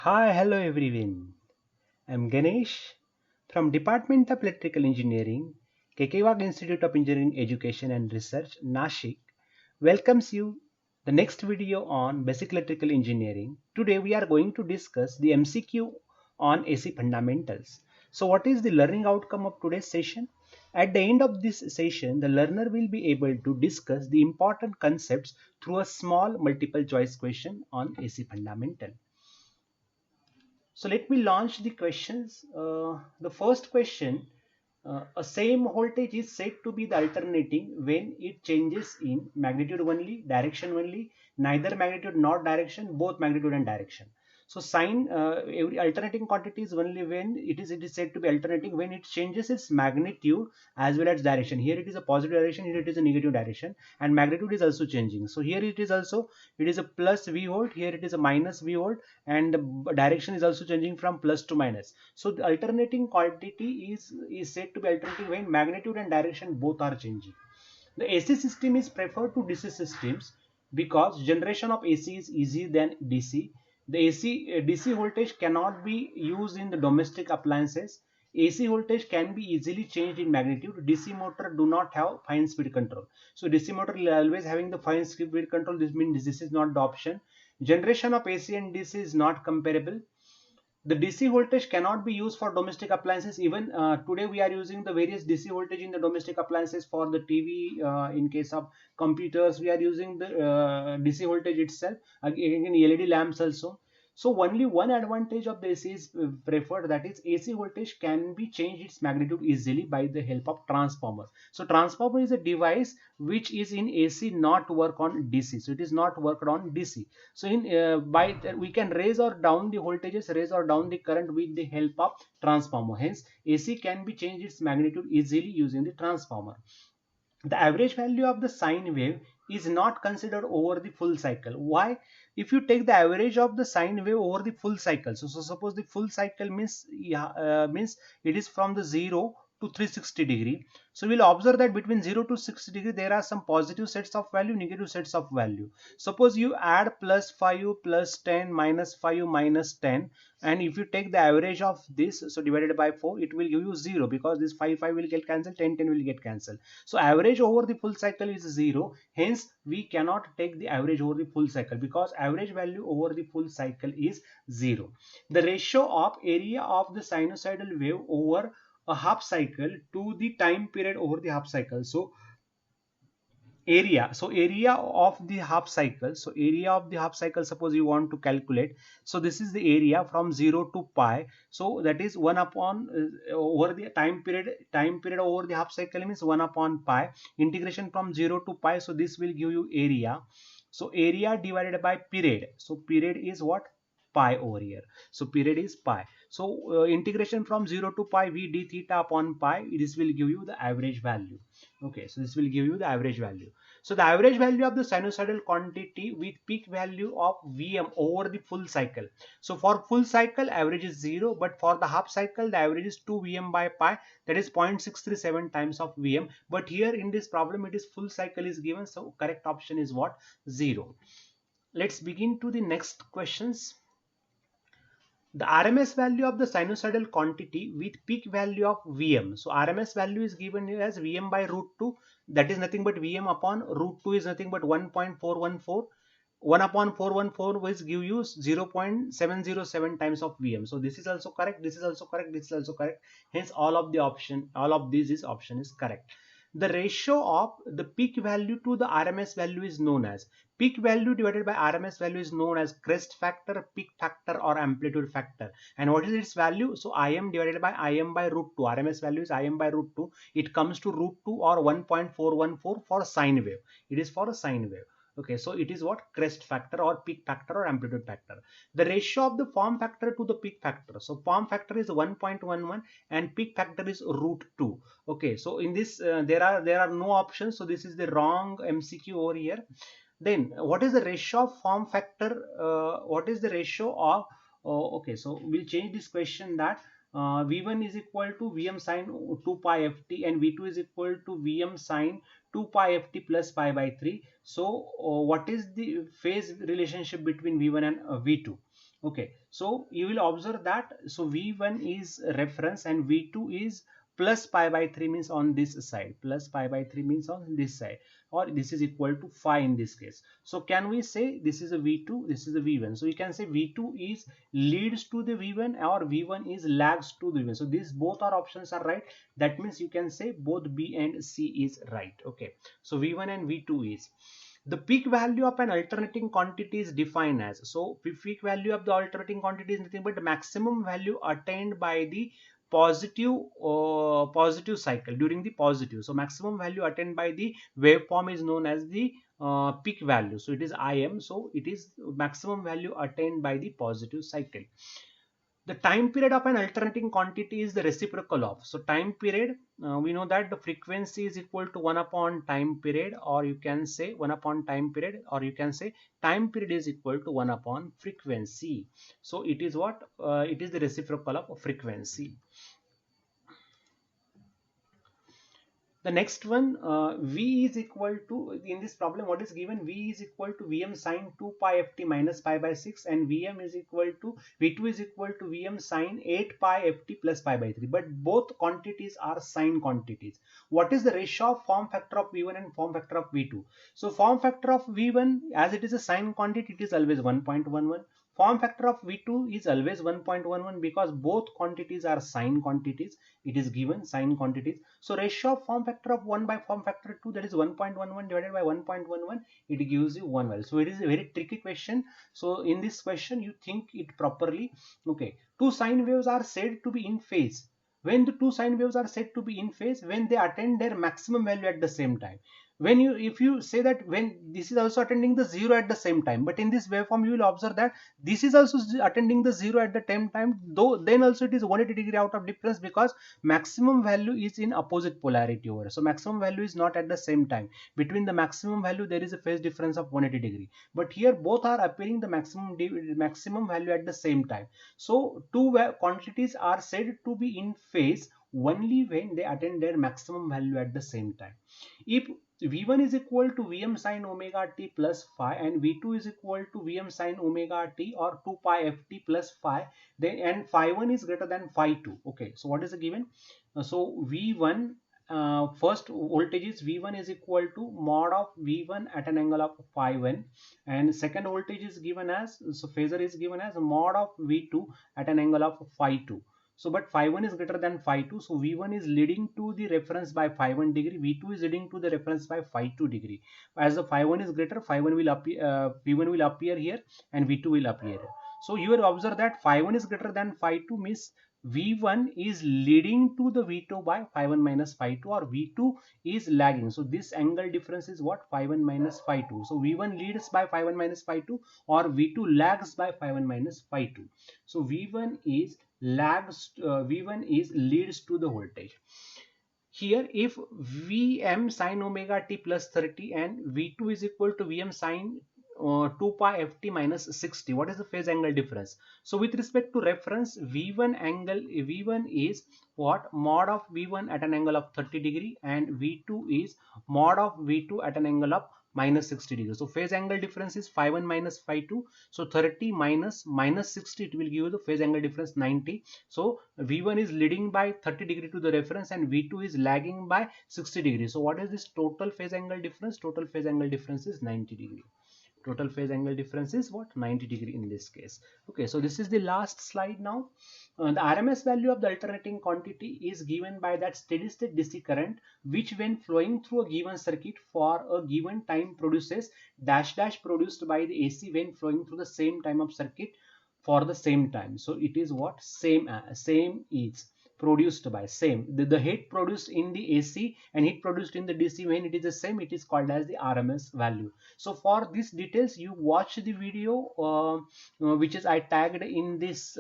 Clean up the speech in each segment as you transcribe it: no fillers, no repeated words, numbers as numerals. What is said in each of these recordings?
Hi, hello everyone. I'm Ganesh from Department of Electrical Engineering, Kekewag Institute of Engineering Education and Research, Nashik. Welcomes you the next video on Basic Electrical Engineering. Today we are going to discuss the MCQ on AC fundamentals. So what is the learning outcome of today's session? At the end of this session, the learner will be able to discuss the important concepts through a small multiple choice question on AC fundamental. So let me launch the questions. The first question, a same voltage is said to be the alternating when it changes in magnitude only, direction only, neither magnitude nor direction, both magnitude and direction. So sign every alternating quantity is only when it is said to be alternating when it changes its magnitude as well as direction. Here it is a positive direction, here it is a negative direction, and magnitude is also changing. So here it is a plus V volt, here it is a minus V volt, and the direction is also changing from plus to minus. So the alternating quantity is said to be alternating when magnitude and direction both are changing. The AC system is preferred to DC systems because generation of AC is easier than DC. The DC voltage cannot be used in the domestic appliances. AC voltage can be easily changed in magnitude. DC motor do not have fine speed control. So DC motor will always having the fine speed control. This means this is not the option. Generation of AC and DC is not comparable. The DC voltage cannot be used for domestic appliances. Even today we are using the various DC voltage in the domestic appliances. For the TV, in case of computers, we are using the DC voltage itself. Again, LED lamps also. So only one advantage of the AC is preferred, that is AC voltage can be changed its magnitude easily by the help of transformer. So transformer is a device which is in AC, not work on DC. So it is not worked on DC. So in we can raise or down the voltages, raise or down the current with the help of transformer. Hence AC can be changed its magnitude easily using the transformer. The average value of the sine wave is not considered over the full cycle. Why? If you take the average of the sine wave over the full cycle, so suppose the full cycle means, means it is from the 0 to 360 degree. So we'll observe that between 0 to 60 degree there are some positive sets of value, negative sets of value. Suppose you add plus 5 plus 10 minus 5 minus 10, and if you take the average of this, so divided by 4, it will give you 0, because this 5 will get cancelled, 10 will get cancelled. So average over the full cycle is 0. Hence we cannot take the average over the full cycle, because average value over the full cycle is 0. The ratio of area of the sinusoidal wave over a half cycle to the time period over the half cycle. So area of the half cycle, suppose you want to calculate. So this is the area from 0 to pi. So that is 1 upon over the time period over the half cycle means 1 upon pi, integration from 0 to pi. So this will give you area. So area divided by period. So period is what? Pi over here. So period is pi. So integration from 0 to pi v d theta upon pi, this will give you the average value. Okay, so this will give you the average value. So the average value of the sinusoidal quantity with peak value of Vm over the full cycle. So for full cycle average is 0, but for the half cycle the average is 2 Vm by pi, that is 0.637 times of Vm. But here in this problem it is full cycle is given, so correct option is what? 0. Let's begin to the next questions. The RMS value of the sinusoidal quantity with peak value of Vm. So RMS value is given here as Vm by root 2. That is nothing but Vm upon root 2 is nothing but 1.414. 1 upon 414 will give you 0.707 times of Vm. So this is also correct. This is also correct. This is also correct. Hence all of these is option is correct. The ratio of the peak value to the RMS value is known as, peak value divided by RMS value is known as crest factor, peak factor, or amplitude factor. And what is its value? So Im divided by Im by root 2. RMS value is Im by root 2. It comes to root 2 or 1.414 for sine wave. It is for a sine wave. Okay, so it is what? Crest factor or peak factor or amplitude factor. The ratio of the form factor to the peak factor. So form factor is 1.11 and peak factor is root 2. Okay, so in this there are no options. So this is the wrong MCQ over here. Then what is the ratio of form factor? What is the ratio of? Okay, so we'll change this question that V1 is equal to Vm sine 2 pi ft and V2 is equal to Vm sine 2 pi ft plus pi by 3. So what is the phase relationship between V1 and V2? Okay, so you will observe that, so V1 is reference and V2 is plus pi by 3, means on this side, plus pi by 3 means on this side, or this is equal to phi in this case. So can we say this is a V2, this is a V1? So you can say V2 is leads to the V1 or V1 is lags to the V1. So these both are options are right. That means you can say both B and C is right. Okay, so V1 and V2 is. The peak value of an alternating quantity is defined as, so peak value of the alternating quantity is nothing but the maximum value attained by the positive cycle during the positive. So maximum value attained by the waveform is known as the peak value. So it is Im. So it is maximum value attained by the positive cycle. The time period of an alternating quantity is the reciprocal of. So time period, we know that the frequency is equal to 1 upon time period, or you can say 1 upon time period, or you can say time period is equal to 1 upon frequency. So it is what? It is the reciprocal of frequency. The next one, V is equal to, in this problem what is given, V is equal to Vm sine 2 pi ft minus pi by 6, and Vm is equal to, V2 is equal to Vm sine 8 pi ft plus pi by 3. But both quantities are sine quantities. What is the ratio of form factor of V1 and form factor of V2? So form factor of V1, as it is a sine quantity, it is always 1.11. Form factor of V2 is always 1.11 because both quantities are sine quantities. It is given sine quantities. So ratio of form factor of 1 by form factor 2, that is 1.11 divided by 1.11, it gives you 1 value. So it is a very tricky question. So in this question you think it properly. Okay, two sine waves are said to be in phase. When the two sine waves are said to be in phase, when they attain their maximum value at the same time. When you, if you say that when this is also attending the 0 at the same time, but in this waveform you will observe that this is also attending the 0 at the same time, though then also it is 180 degree out of difference because maximum value is in opposite polarity over. So maximum value is not at the same time. Between the maximum value there is a phase difference of 180 degree, but here both are appearing the maximum value at the same time. So two quantities are said to be in phase only when they attain their maximum value at the same time. If V1 is equal to Vm sine omega t plus phi and V2 is equal to Vm sine omega t or 2 pi ft plus phi, then and phi1 is greater than phi2. Okay, so what is the given? So V1, first voltage is V1 is equal to mod of V1 at an angle of phi1, and second voltage is given as, so phasor is given as mod of V2 at an angle of phi2. So but phi1 is greater than phi2, so V1 is leading to the reference by phi1 degree, V2 is leading to the reference by phi2 degree. As the phi1 is greater, phi1 will appear, V1 will appear here and V2 will appear here. So you will observe that phi1 is greater than phi2 means V1 is leading to the V2 by phi1 minus phi2, or V2 is lagging. So this angle difference is what? Phi1 minus phi2. So V1 leads by phi1 minus phi2 or V2 lags by phi1 minus phi2. So V1 is lags, V1 is leads to the voltage. Here if Vm sine omega t plus 30 and V2 is equal to Vm sine 2 pi ft minus 60, what is the phase angle difference? So with respect to reference, V1 is what? Mod of V1 at an angle of 30 degree and V2 is mod of V2 at an angle of minus 60 degree. So phase angle difference is phi1 minus phi2. So 30 minus 60, it will give you the phase angle difference 90. So V1 is leading by 30 degree to the reference and V2 is lagging by 60 degree. So what is this total phase angle difference? Total phase angle difference is 90 degree. Total phase angle difference is what? 90 degree in this case. Okay, so this is the last slide now. The RMS value of the alternating quantity is given by that steady state DC current which when flowing through a given circuit for a given time produces dash dash produced by the AC when flowing through the same time of circuit for the same time. So it is what? Same is produced by same. The heat produced in the AC and heat produced in the DC, when it is the same, it is called as the RMS value. So for these details you watch the video which is I tagged in this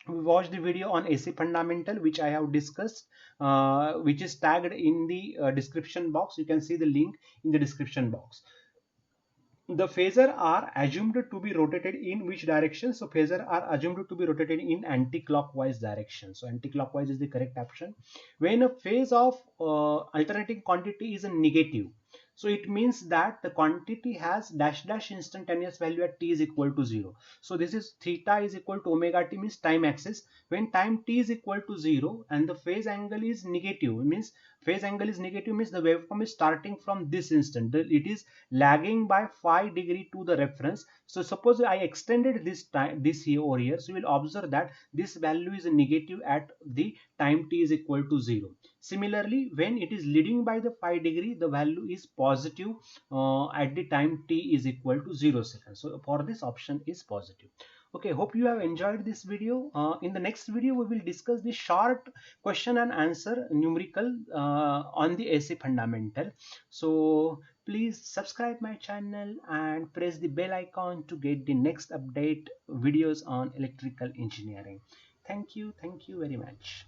watch the video on AC fundamental which I have discussed, which is tagged in the description box. You can see the link in the description box. The phasor are assumed to be rotated in which direction? So phasor are assumed to be rotated in anti-clockwise direction. So anti-clockwise is the correct option. When a phase of alternating quantity is a negative, So it means that the quantity has dash dash instantaneous value at t is equal to 0. So this is theta is equal to omega t, means time axis. When time t is equal to 0 and the phase angle is negative, means phase angle is negative means the waveform is starting from this instant. It is lagging by 5 degree to the reference. So suppose I extended this time, this here over here, so you will observe that this value is negative at the time t is equal to 0. Similarly, when it is leading by the 5 degree, the value is positive at the time t is equal to 0 seconds. So for this option is positive. Okay, hope you have enjoyed this video. In the next video, we will discuss the short question and answer numerical on the AC fundamental. So please subscribe my channel and press the bell icon to get the next update videos on electrical engineering. Thank you very much.